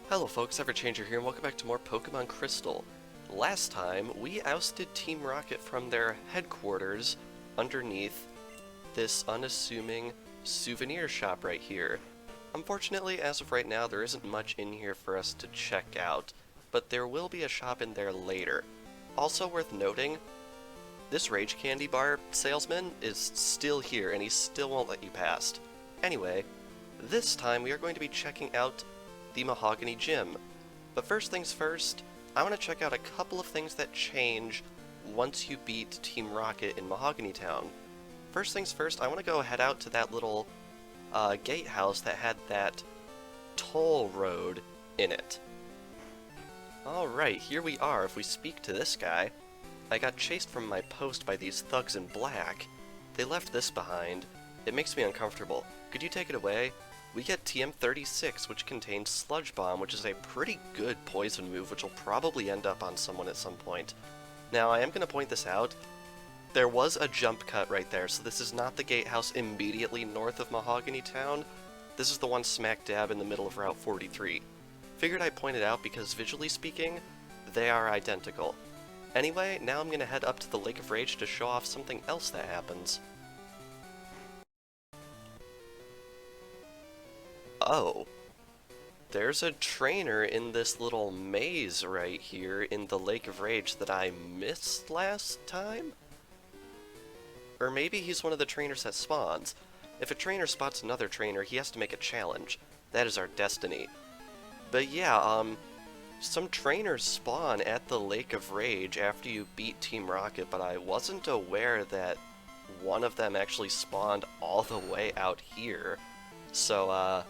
Hello folks, Everchanger here, and welcome back to more Pokemon Crystal. Last time, we ousted Team Rocket from their headquarters underneath this unassuming souvenir shop right here. Unfortunately, as of right now, there isn't much in here for us to check out, but there will be a shop in there later. Also worth noting, this Rage Candy Bar salesman is still here, and he still won't let you past. Anyway, this time we are going to be checking out the Mahogany Gym. But first things first, I want to check out a couple of things that change once you beat Team Rocket in Mahogany Town. First things first, I want to go head out to that little gatehouse that had that toll road in it. Alright, here we are. If we speak to this guy, I got chased from my post by these thugs in black. They left this behind. It makes me uncomfortable. Could you take it away? We get TM36, which contains Sludge Bomb, which is a pretty good poison move, which will probably end up on someone at some point. Now, I am going to point this out. There was a jump cut right there, so this is not the gatehouse immediately north of Mahogany Town. This is the one smack dab in the middle of Route 43. Figured I'd point it out because, visually speaking, they are identical. Anyway, now I'm going to head up to the Lake of Rage to show off something else that happens. Oh, there's a trainer in this little maze right here in the Lake of Rage that I missed last time? Or maybe he's one of the trainers that spawns. If a trainer spots another trainer, he has to make a challenge. That is our destiny. But yeah, some trainers spawn at the Lake of Rage after you beat Team Rocket, but I wasn't aware that one of them actually spawned all the way out here. So,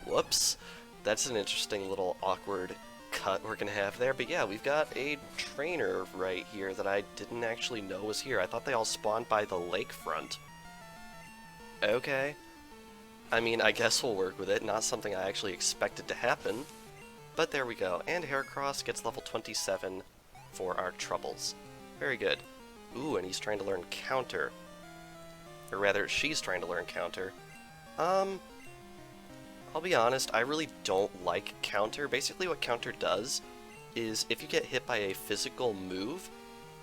whoops. That's an interesting little awkward cut we're gonna have there. But yeah, we've got a trainer right here that I didn't actually know was here. I thought they all spawned by the lakefront. Okay. I mean, I guess we'll work with it. Not something I actually expected to happen. But there we go. And Heracross gets level 27 for our troubles. Very good. Ooh, and he's trying to learn Counter. Or rather, she's trying to learn Counter. I'll be honest, I really don't like Counter. Basically what Counter does is if you get hit by a physical move,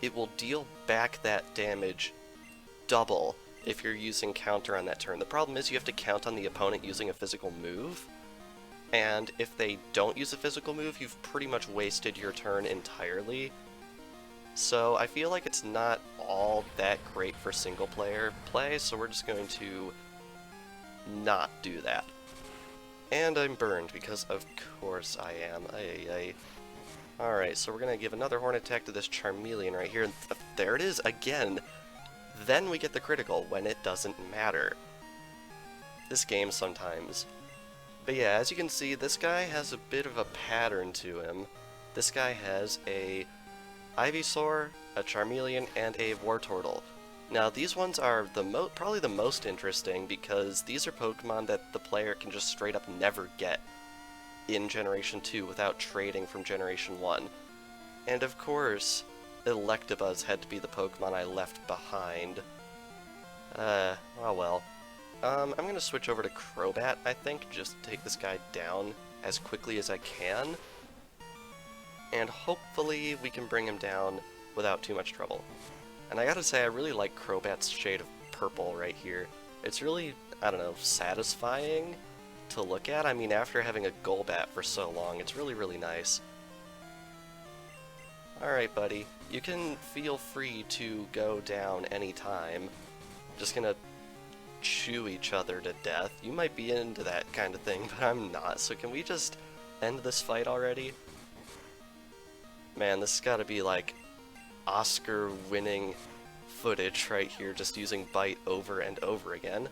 it will deal back that damage double if you're using Counter on that turn. The problem is you have to count on the opponent using a physical move, and if they don't use a physical move, you've pretty much wasted your turn entirely. So I feel like it's not all that great for single player play, so we're just going to not do that. And I'm burned, because of course I am. Alright, so we're gonna give another Horn attack to this Charmeleon right here. There it is, again! Then we get the critical, when it doesn't matter. This game sometimes. But yeah, as you can see, this guy has a bit of a pattern to him. This guy has a Ivysaur, a Charmeleon, and a Wartortle. Now, these ones are probably the most interesting because these are Pokemon that the player can just straight up never get in Generation 2 without trading from Generation 1. And of course, Electabuzz had to be the Pokemon I left behind. Oh well. I'm gonna switch over to Crobat, I think, just to take this guy down as quickly as I can. And hopefully we can bring him down without too much trouble. And I gotta say, I really like Crobat's shade of purple right here. It's really, I don't know, satisfying to look at. I mean, after having a Golbat for so long, it's really, really nice. Alright, buddy. You can feel free to go down anytime. Just gonna chew each other to death. You might be into that kind of thing, but I'm not. So can we just end this fight already? Man, this has gotta be like Oscar-winning footage right here, just using Bite over and over again.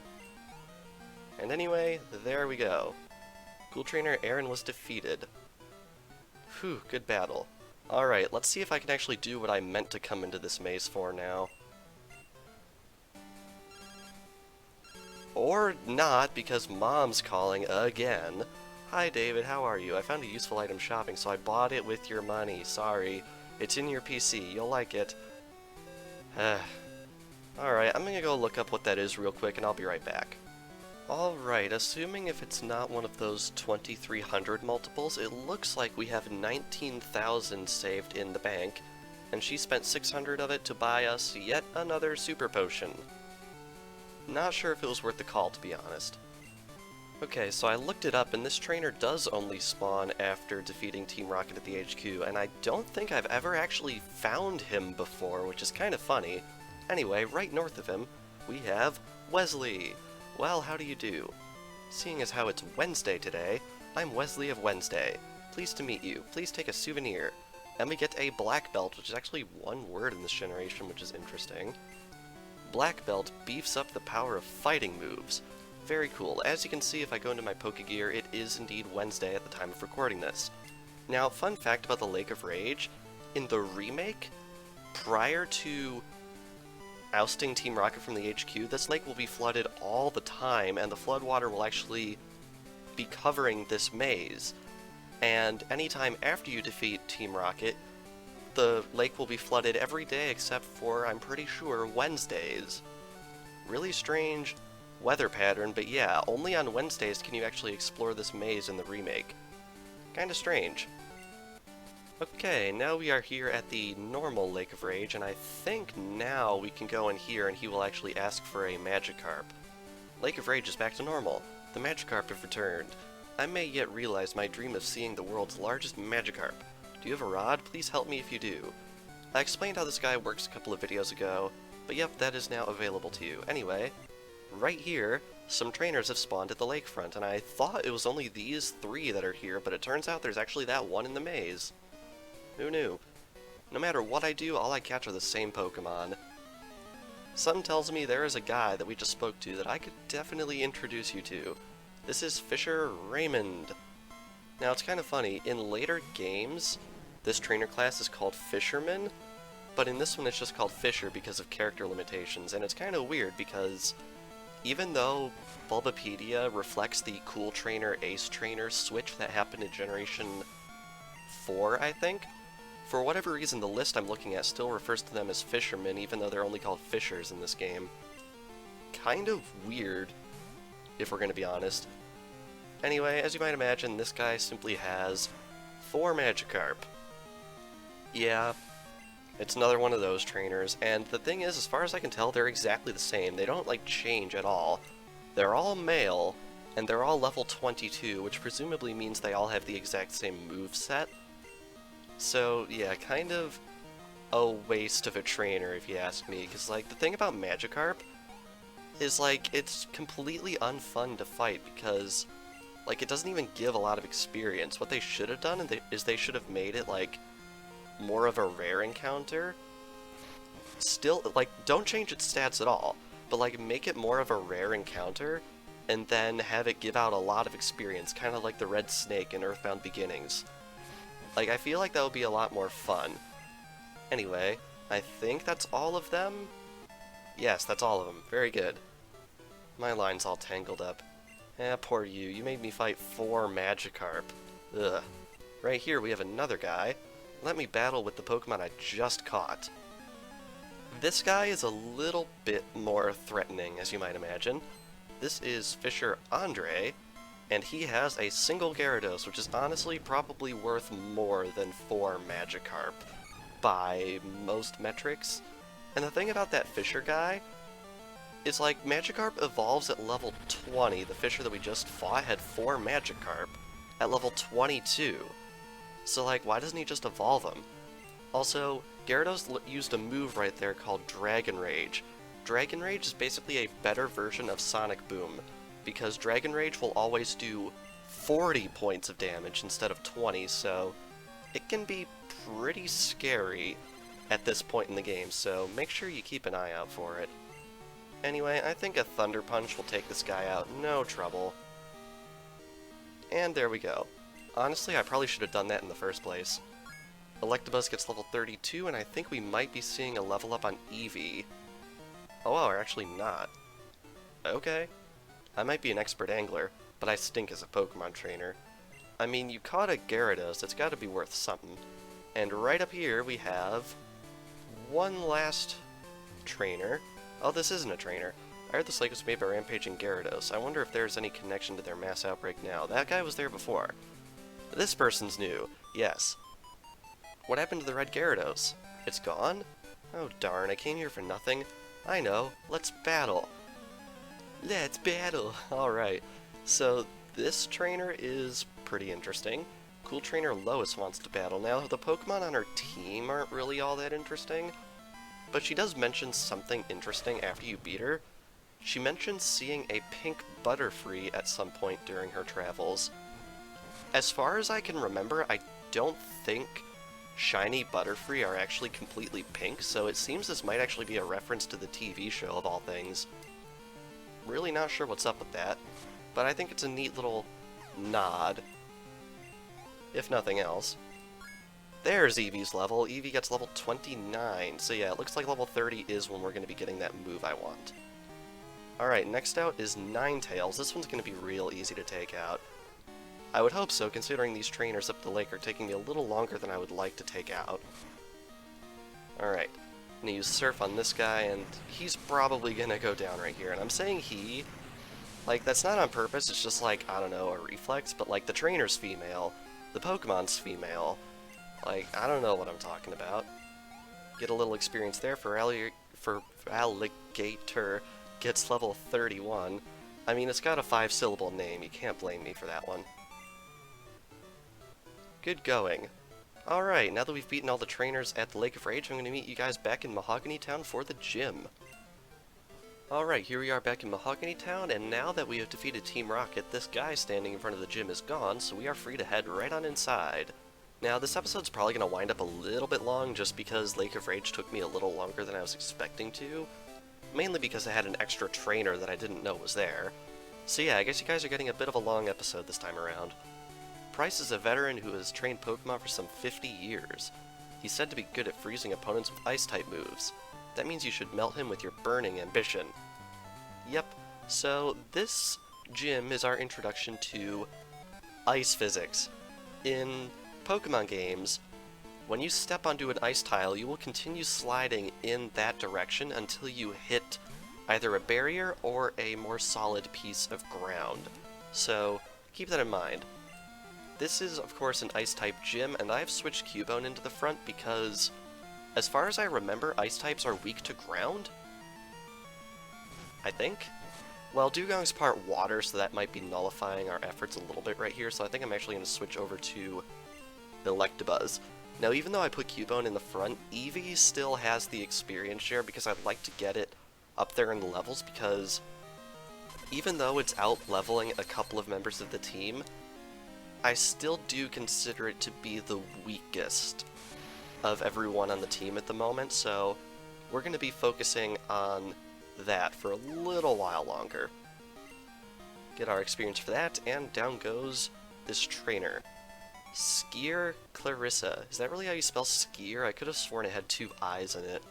And anyway, there we go. Cool Trainer Aaron was defeated. Whew, good battle. Alright, let's see if I can actually do what I meant to come into this maze for now. Or not, because Mom's calling again. Hi David, how are you? I found a useful item shopping, so I bought it with your money. Sorry. It's in your PC. You'll like it. Alright, I'm gonna go look up what that is real quick, and I'll be right back. Alright, assuming if it's not one of those 2300 multiples, it looks like we have 19,000 saved in the bank, and she spent 600 of it to buy us yet another super potion. Not sure if it was worth the call, to be honest. Okay, so I looked it up, and this trainer does only spawn after defeating Team Rocket at the HQ, and I don't think I've ever actually found him before, which is kind of funny. Anyway, right north of him, we have Wesley. Well, how do you do? Seeing as how it's Wednesday today, I'm Wesley of Wednesday. Pleased to meet you. Please take a souvenir. And we get a black belt, which is actually one word in this generation, which is interesting. Black belt beefs up the power of fighting moves. Very cool. As you can see, if I go into my Pokegear, it is indeed Wednesday at the time of recording this. Now, fun fact about the Lake of Rage, in the remake, prior to ousting Team Rocket from the HQ, this lake will be flooded all the time, and the floodwater will actually be covering this maze. And anytime after you defeat Team Rocket, the lake will be flooded every day except for, I'm pretty sure, Wednesdays. Really strange weather pattern, but yeah, only on Wednesdays can you actually explore this maze in the remake. Kinda strange. Okay, now we are here at the normal Lake of Rage, and I think now we can go in here and he will actually ask for a Magikarp. Lake of Rage is back to normal. The Magikarp have returned. I may yet realize my dream of seeing the world's largest Magikarp. Do you have a rod? Please help me if you do. I explained how this guy works a couple of videos ago, but yep, that is now available to you. Anyway, right here, some trainers have spawned at the lakefront, and I thought it was only these 3 that are here, but it turns out there's actually that one in the maze. Who knew? No matter what I do, all I catch are the same Pokemon. Something tells me there is a guy that we just spoke to that I could definitely introduce you to. This is Fisher Raymond. Now, it's kind of funny, in later games, this trainer class is called Fisherman, but in this one it's just called Fisher because of character limitations, and it's kind of weird because even though Bulbapedia reflects the Cool Trainer, Ace Trainer switch that happened in Generation 4, I think, for whatever reason the list I'm looking at still refers to them as Fishermen, even though they're only called Fishers in this game. Kind of weird, if we're going to be honest. Anyway, as you might imagine, this guy simply has 4 Magikarp. Yeah, it's another one of those trainers, and the thing is, as far as I can tell, they're exactly the same. They don't, like, change at all. They're all male, and they're all level 22, which presumably means they all have the exact same moveset. So, yeah, kind of a waste of a trainer, if you ask me, because, like, the thing about Magikarp is, like, it's completely unfun to fight, because, like, it doesn't even give a lot of experience. What they should have done is they should have made it, like, more of a rare encounter. Still, like, don't change its stats at all, but, like, make it more of a rare encounter, and then have it give out a lot of experience, kind of like the Red Snake in Earthbound Beginnings. Like, I feel like that would be a lot more fun. Anyway, I think that's all of them? Yes, that's all of them. Very good. My line's all tangled up. Eh, poor you. You made me fight 4 Magikarp. Ugh. Right here we have another guy. Let me battle with the Pokemon I just caught. This guy is a little bit more threatening, as you might imagine. This is Fisher Andre, and he has a single Gyarados, which is honestly probably worth more than 4 Magikarp by most metrics. And the thing about that Fisher guy is, like, Magikarp evolves at level 20. The Fisher that we just fought had 4 Magikarp at level 22. So, like, why doesn't he just evolve them? Also, Gyarados used a move right there called Dragon Rage. Dragon Rage is basically a better version of Sonic Boom, because Dragon Rage will always do 40 points of damage instead of 20, so it can be pretty scary at this point in the game, so make sure you keep an eye out for it. Anyway, I think a Thunder Punch will take this guy out, no trouble. And there we go. Honestly, I probably should have done that in the first place. Electabuzz gets level 32, and I think we might be seeing a level up on Eevee. Oh, well, or actually not. Okay. I might be an expert angler, but I stink as a Pokemon trainer. I mean, you caught a Gyarados, it's gotta be worth something. And right up here, we have one last trainer. Oh, this isn't a trainer. I heard this lake was made by rampaging Gyarados. I wonder if there's any connection to their mass outbreak now. That guy was there before. This person's new. Yes. What happened to the red Gyarados? It's gone? Oh darn, I came here for nothing. I know. Let's battle. Let's battle. Alright. So, this trainer is pretty interesting. Cool Trainer Lois wants to battle. Now, the Pokemon on her team aren't really all that interesting, but she does mention something interesting after you beat her. She mentions seeing a pink Butterfree at some point during her travels. As far as I can remember, I don't think shiny Butterfree are actually completely pink, so it seems this might actually be a reference to the TV show of all things. Really not sure what's up with that, but I think it's a neat little nod, if nothing else. There's Eevee's level. Eevee gets level 29, so yeah, it looks like level 30 is when we're going to be getting that move I want. Alright, next out is Ninetales. This one's going to be real easy to take out. I would hope so, considering these trainers up the lake are taking me a little longer than I would like to take out. Alright, I'm going to use Surf on this guy, and he's probably going to go down right here. And I'm saying he, like, that's not on purpose, it's just like, I don't know, a reflex, but like, the trainer's female, the Pokemon's female. Like, I don't know what I'm talking about. Get a little experience there for Alligator. Gets level 31. I mean, it's got a 5-syllable name. You can't blame me for that one. Good going. Alright, now that we've beaten all the trainers at the Lake of Rage, I'm going to meet you guys back in Mahogany Town for the gym. Alright, here we are back in Mahogany Town, and now that we have defeated Team Rocket, this guy standing in front of the gym is gone, so we are free to head right on inside. Now, this episode's probably going to wind up a little bit long, just because Lake of Rage took me a little longer than I was expecting to. Mainly because I had an extra trainer that I didn't know was there. So yeah, I guess you guys are getting a bit of a long episode this time around. Price is a veteran who has trained Pokemon for some 50 years. He's said to be good at freezing opponents with Ice-type moves. That means you should melt him with your burning ambition. Yep, so this gym is our introduction to ice physics. In Pokemon games, when you step onto an ice tile, you will continue sliding in that direction until you hit either a barrier or a more solid piece of ground. So, keep that in mind. This is, of course, an ice-type gym, and I've switched Cubone into the front because, as far as I remember, ice types are weak to ground? I think? Well, Dugong's part water, so that might be nullifying our efforts a little bit right here, so I think I'm actually going to switch over to Electabuzz. Now, even though I put Cubone in the front, Eevee still has the experience share because I'd like to get it up there in the levels, because even though it's out-leveling a couple of members of the team, I still do consider it to be the weakest of everyone on the team at the moment, so we're going to be focusing on that for a little while longer. Get our experience for that, and down goes this trainer. Skier Clarissa. Is that really how you spell skier? I could have sworn it had 2 I's in it.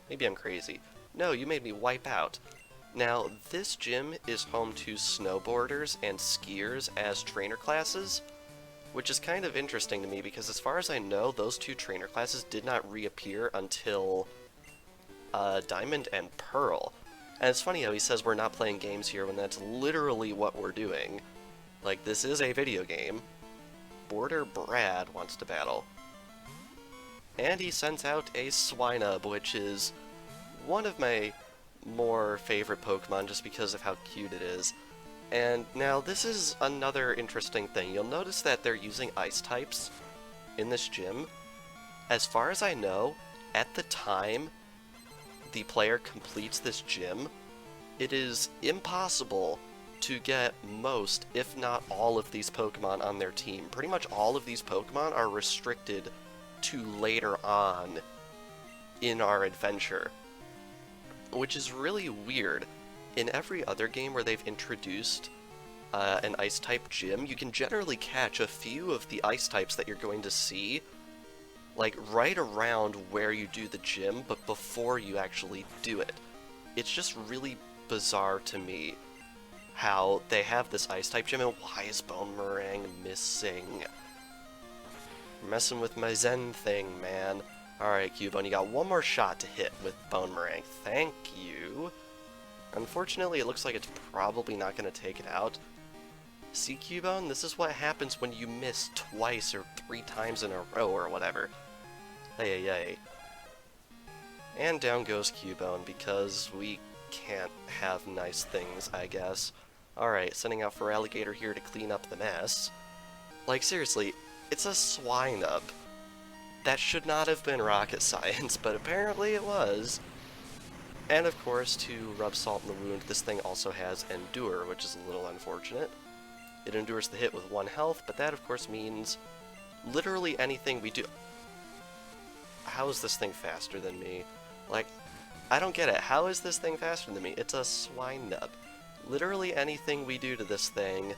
Maybe I'm crazy. No, you made me wipe out. Now, this gym is home to snowboarders and skiers as trainer classes, which is kind of interesting to me because as far as I know, those 2 trainer classes did not reappear until Diamond and Pearl. And it's funny how he says we're not playing games here when that's literally what we're doing. Like, this is a video game. Border Brad wants to battle. And he sends out a Swinub, which is one of my more favorite Pokemon just because of how cute it is. And now this is another interesting thing. You'll notice that they're using ice types in this gym. As far as I know, at the time the player completes this gym, it is impossible to get most, if not all, of these Pokemon on their team. Pretty much all of these Pokemon are restricted to later on in our adventure, which is really weird. In every other game where they've introduced an Ice-type gym, you can generally catch a few of the Ice types that you're going to see, like, right around where you do the gym, but before you actually do it. It's just really bizarre to me how they have this Ice-type gym, and why is Bone Meringue missing? Messing with my Zen thing, man. Alright, Cubone, you got one more shot to hit with Bone Meringue. Thank you. Unfortunately, it looks like it's probably not going to take it out. See, Cubone, this is what happens when you miss twice or 3 times in a row or whatever. Hey, hey, hey. And down goes Cubone, because we can't have nice things, I guess. Alright, sending out for Alligator here to clean up the mess. Like, seriously, it's a Swinub. That should not have been rocket science, but apparently it was. And of course, to rub salt in the wound, this thing also has Endure, which is a little unfortunate. It endures the hit with 1 health, but that of course means literally anything we do. How is this thing faster than me? Like, I don't get it. How is this thing faster than me? It's a Swinub. Literally anything we do to this thing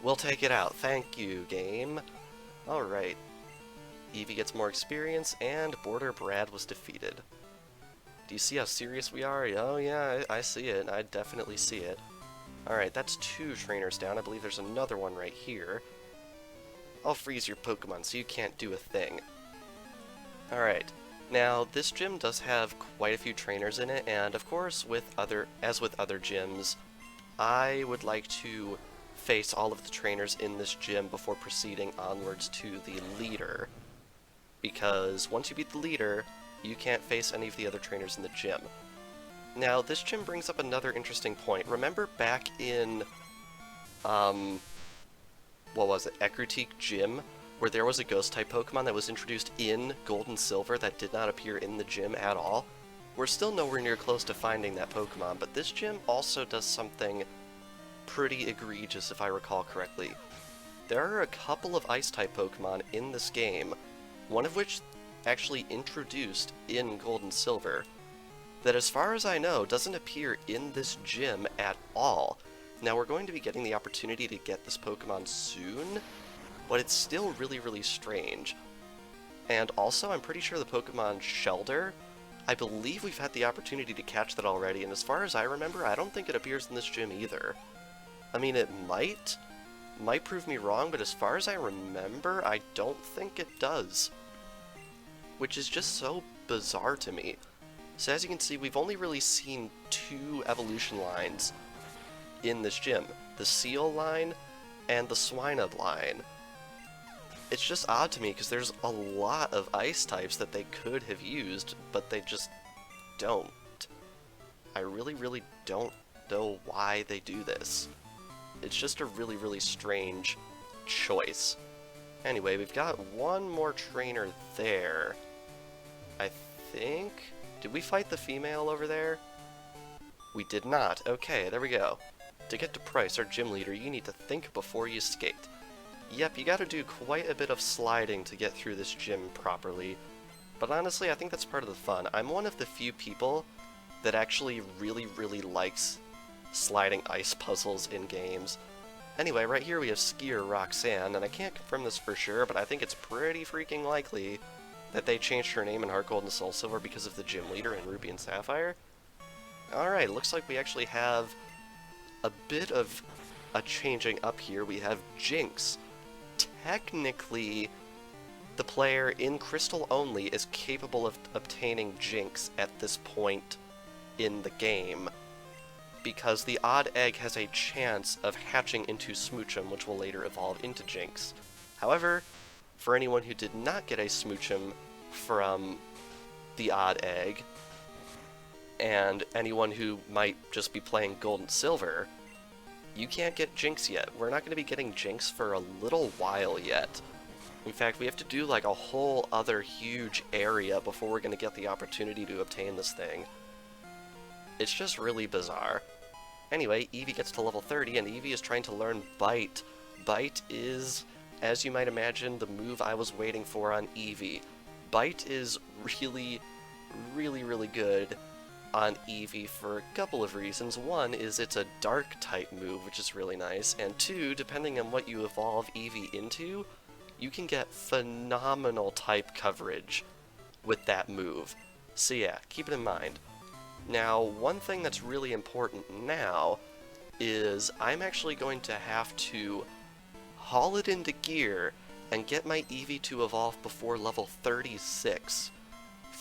will take it out. Thank you, game. Alright. Eevee gets more experience, and Border Brad was defeated. Do you see how serious we are? Oh yeah, I see it. I definitely see it. Alright, that's 2 trainers down. I believe there's another one right here. I'll freeze your Pokemon so you can't do a thing. Alright, now this gym does have quite a few trainers in it, and of course, as with other gyms, I would like to face all of the trainers in this gym before proceeding onwards to the leader. Because once you beat the leader, you can't face any of the other trainers in the gym. Now, this gym brings up another interesting point. Remember back in, what was it, Ekruteak Gym, where there was a Ghost-type Pokemon that was introduced in Gold and Silver that did not appear in the gym at all? We're still nowhere near close to finding that Pokemon, but this gym also does something pretty egregious, if I recall correctly. There are a couple of Ice-type Pokemon in this game, one of which actually introduced in Gold and Silver, that as far as I know doesn't appear in this gym at all. Now we're going to be getting the opportunity to get this Pokemon soon, but it's still really, really strange. And also, I'm pretty sure the Pokemon Shelder, I believe we've had the opportunity to catch that already, and as far as I remember, I don't think it appears in this gym either. I mean, it might prove me wrong, but as far as I remember, I don't think it does. Which is just so bizarre to me. So as you can see, we've only really seen 2 evolution lines in this gym. The Seal line and the Swinub line. It's just odd to me because there's a lot of ice types that they could have used, but they just don't. I really, really don't know why they do this. It's just a really, really strange choice. Anyway, we've got one more trainer there. I think... Did we fight the female over there? We did not. Okay, there we go. To get to Price, our gym leader, you need to think before you skate. Yep, you gotta do quite a bit of sliding to get through this gym properly. But honestly, I think that's part of the fun. I'm one of the few people that actually really, really likes sliding ice puzzles in games. Anyway, right here we have Skier Roxanne, and I can't confirm this for sure, but I think it's pretty freaking likely that they changed her name in Heart Gold and Soul Silver because of the gym leader in Ruby and Sapphire. Alright, looks like we actually have a bit of a changing up here. We have Jinx. Technically, the player in Crystal only is capable of obtaining Jinx at this point in the game, because the odd egg has a chance of hatching into Smoochum, which will later evolve into Jinx. However, for anyone who did not get a Smoochum from the odd egg, and anyone who might just be playing Gold and Silver, you can't get Jinx yet. We're not going to be getting Jinx for a little while yet. In fact, we have to do like a whole other huge area before we're going to get the opportunity to obtain this thing. It's just really bizarre. Anyway, Eevee gets to level 30, and Eevee is trying to learn Bite. Bite is, as you might imagine, the move I was waiting for on Eevee. Bite is really, really, really good on Eevee for a couple of reasons. One is it's a Dark-type move, which is really nice, and 2, depending on what you evolve Eevee into, you can get phenomenal type coverage with that move. So yeah, keep it in mind. Now, one thing that's really important now is I'm actually going to have to haul it into gear and get my Eevee to evolve before level 36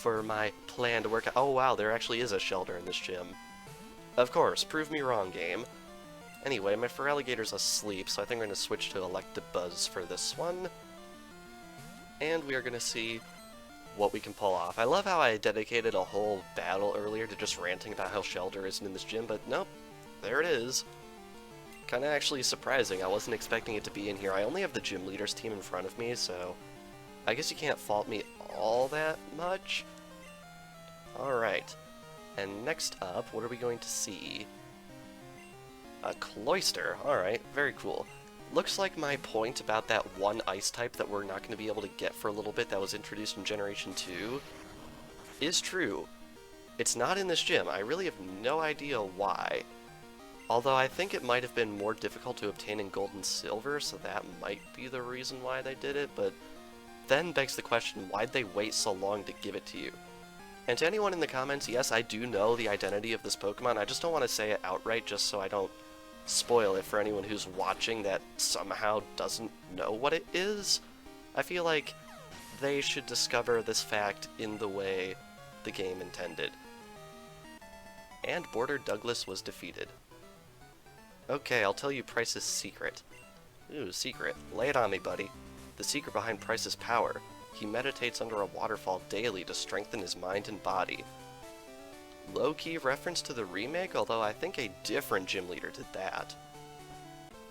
for my plan to work out. Oh wow, there actually is a shelter in this gym. Of course, prove me wrong, game. Anyway, my Feraligator's asleep, so I think we're going to switch to Electabuzz for this one. And we are going to see what we can pull off. I love how I dedicated a whole battle earlier to just ranting about how Shelter isn't in this gym, but nope, there it is. Kinda actually surprising, I wasn't expecting it to be in here. I only have the gym leaders team in front of me, so I guess you can't fault me all that much. Alright, and next up, what are we going to see? A Cloyster, alright, very cool. Looks like my point about that one ice type that we're not going to be able to get for a little bit that was introduced in Generation 2 is true. It's not in this gym. I really have no idea why. Although I think it might have been more difficult to obtain in Gold and Silver, so that might be the reason why they did it, but then begs the question, why'd they wait so long to give it to you? And to anyone in the comments, yes, I do know the identity of this Pokemon, I just don't want to say it outright just so I don't spoil it for anyone who's watching that somehow doesn't know what it is. I feel like they should discover this fact in the way the game intended. And Border Douglas was defeated. Okay, I'll tell you Price's secret. Ooh, secret. Lay it on me, buddy. The secret behind Price's power. He meditates under a waterfall daily to strengthen his mind and body. Low-key reference to the remake, although I think a different gym leader did that.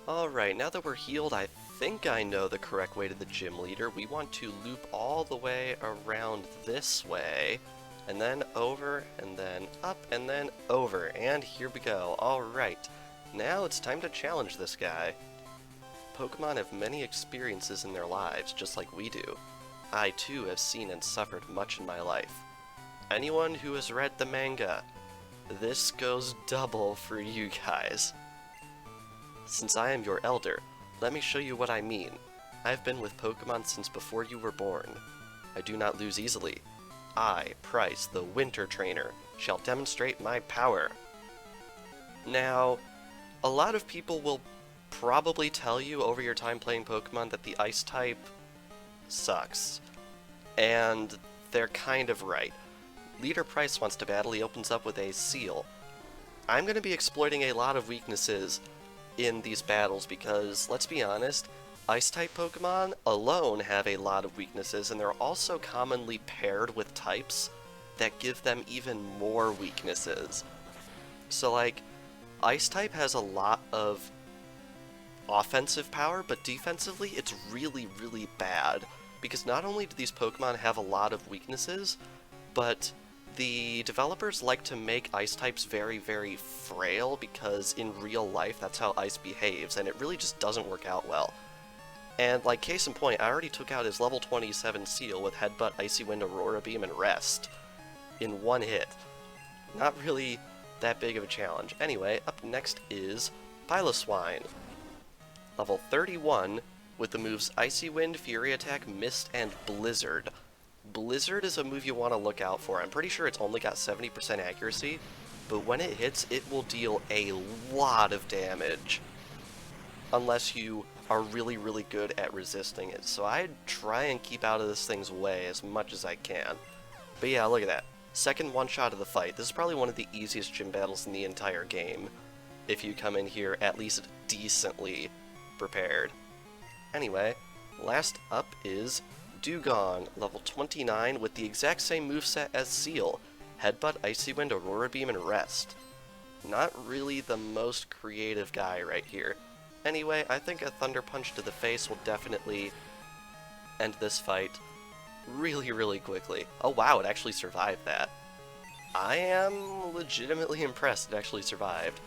Alright, now that we're healed, I think I know the correct way to the gym leader. We want to loop all the way around this way, and then over, and then up, and then over, and here we go. Alright, now it's time to challenge this guy. Pokemon have many experiences in their lives, just like we do. I too have seen and suffered much in my life. Anyone who has read the manga, this goes double for you guys. Since I am your elder, let me show you what I mean. I have been with Pokemon since before you were born. I do not lose easily. I, Price, the Winter Trainer, shall demonstrate my power. Now, a lot of people will probably tell you over your time playing Pokemon that the Ice type sucks. And they're kind of right. Leader Price wants to battle, he opens up with a Seal. I'm going to be exploiting a lot of weaknesses in these battles because, let's be honest, Ice-type Pokemon alone have a lot of weaknesses, and they're also commonly paired with types that give them even more weaknesses. So, like, Ice-type has a lot of offensive power, but defensively it's really, really bad. Because not only do these Pokemon have a lot of weaknesses, but the developers like to make ice types very, very frail because in real life that's how ice behaves, and it really just doesn't work out well. And like case in point, I already took out his level 27 Seal with Headbutt, Icy Wind, Aurora Beam, and Rest in one hit. Not really that big of a challenge. Anyway, up next is Piloswine. Level 31 with the moves Icy Wind, Fury Attack, Mist, and Blizzard. Blizzard is a move you want to look out for. I'm pretty sure it's only got 70% accuracy, but when it hits, it will deal a lot of damage. Unless you are really, really good at resisting it. So I'd try and keep out of this thing's way as much as I can. But yeah, look at that. Second one-shot of the fight. This is probably one of the easiest gym battles in the entire game, if you come in here at least decently prepared. Anyway, last up is Dugong, level 29, with the exact same moveset as Seal. Headbutt, Icy Wind, Aurora Beam, and Rest. Not really the most creative guy right here. Anyway, I think a Thunder Punch to the face will definitely end this fight really, really quickly. Oh wow, it actually survived that. I am legitimately impressed it actually survived.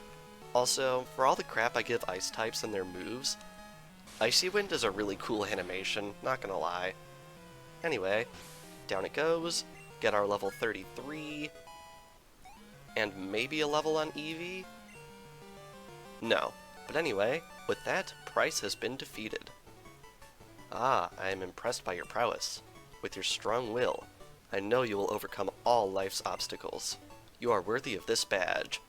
Also, for all the crap I give ice types and their moves, Icy Wind is a really cool animation, not gonna lie. Anyway, down it goes, get our level 33, and maybe a level on Eevee? No. But anyway, with that, Price has been defeated. Ah, I am impressed by your prowess. With your strong will, I know you will overcome all life's obstacles. You are worthy of this badge.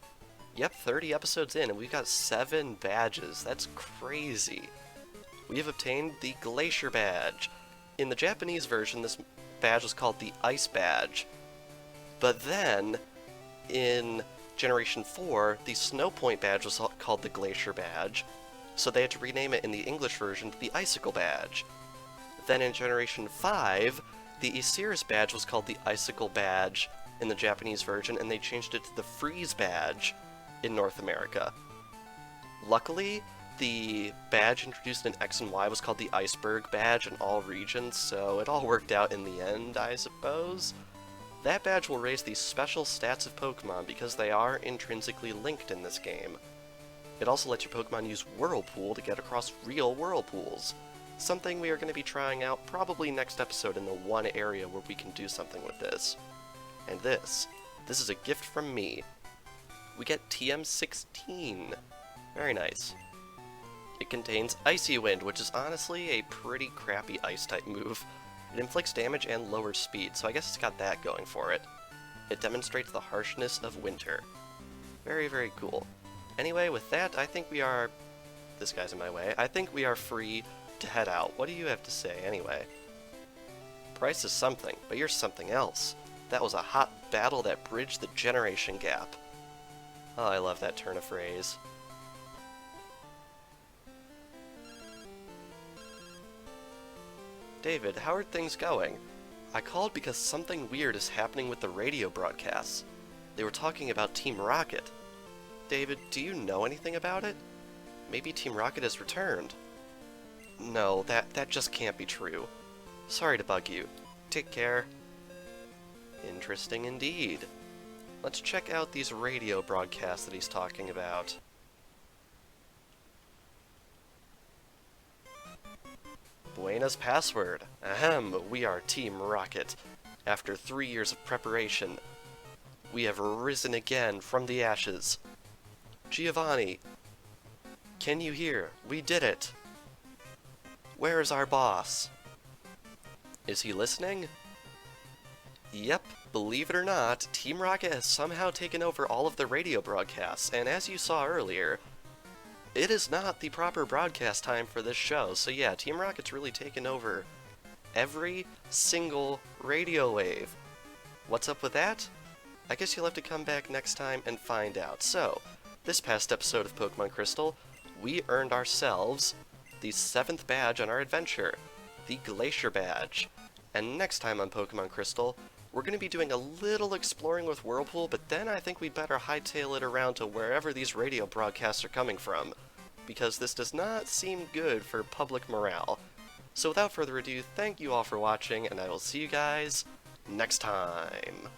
Yep, 30 episodes in, and we've got 7 badges. That's crazy. We have obtained the Glacier Badge. In the Japanese version, this badge was called the Ice Badge, But then, in Generation 4, the Snow Point badge was called the Glacier Badge, so they had to rename it in the English version to the Icicle Badge. Then in Generation 5, the Ysir's badge was called the Icicle Badge in the Japanese version, and they changed it to the Freeze Badge in North America. Luckily, the badge introduced in X and Y was called the Iceberg Badge in all regions, so it all worked out in the end, I suppose. That badge will raise the special stats of Pokemon because they are intrinsically linked in this game. It also lets your Pokemon use Whirlpool to get across real Whirlpools, something we are going to be trying out probably next episode in the one area where we can do something with this. And this is a gift from me. We get TM16. Very nice. It contains Icy Wind, which is honestly a pretty crappy Ice-type move. It inflicts damage and lowers speed, so I guess it's got that going for it. It demonstrates the harshness of winter. Very, very cool. Anyway, with that, I think we are... This guy's in my way. I think we are free to head out. What do you have to say, anyway? Price is something, but you're something else. That was a hot battle that bridged the generation gap. Oh, I love that turn of phrase. David, how are things going? I called because something weird is happening with the radio broadcasts. They were talking about Team Rocket. David, do you know anything about it? Maybe Team Rocket has returned. No, that just can't be true. Sorry to bug you. Take care. Interesting indeed. Let's check out these radio broadcasts that he's talking about. Buena's password. Ahem, we are Team Rocket. After 3 years of preparation, we have risen again from the ashes. Giovanni, can you hear? We did it. Where is our boss? Is he listening? Yep, believe it or not, Team Rocket has somehow taken over all of the radio broadcasts, and as you saw earlier, it is not the proper broadcast time for this show, so yeah, Team Rocket's really taken over every single radio wave. What's up with that? I guess you'll have to come back next time and find out. So, this past episode of Pokemon Crystal, we earned ourselves the 7th badge on our adventure, the Glacier Badge. And next time on Pokemon Crystal, we're going to be doing a little exploring with Whirlpool, but then I think we'd better hightail it around to wherever these radio broadcasts are coming from, because this does not seem good for public morale. So without further ado, thank you all for watching, and I will see you guys next time.